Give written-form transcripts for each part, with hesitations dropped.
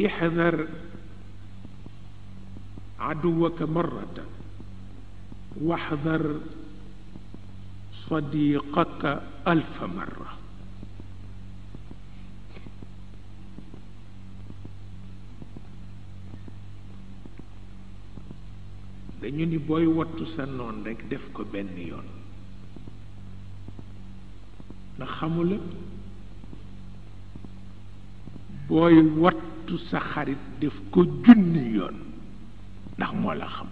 احذر عدوك مرة واحذر صديقك 1000 مرة. dañu ni booy wattu sa noon rekk def ko benn yoon ndax xamula booy wattu sa xarit def ko junni yoon ndax moo la xam.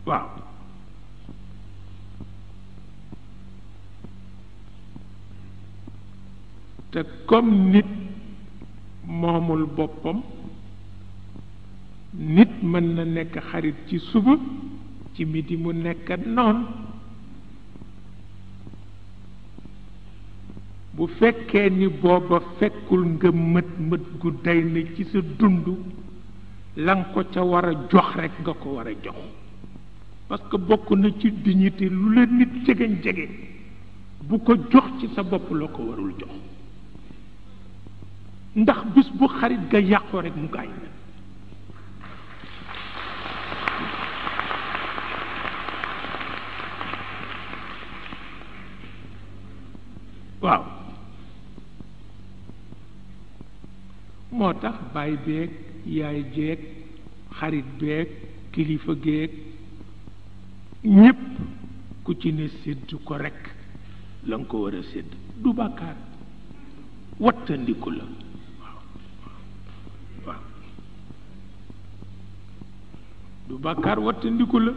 waaw te comme nit moomul boppam nit mën na nekk xarit ci suba ci midi mu nekk noon. bu fekkee ni booba fekkul nga mët gu day na ci sa dund la nga ko ca war a jox rekk nga ko war a jox parce que bokk na ci dignité lu la nit jege bu ko jox ci sa bopp la ko warul jox ndax bis bu xarit ga yàqoo rekk mu gaañ na. waaw moo tax baay beeg yaay jeeg xarit beeg kilifa geeg ñépp ku ci ne sédd ko rekk la nga ko war a sédd du bàkkaar wattandiku la. waaw du bàkkaar wattandiku la.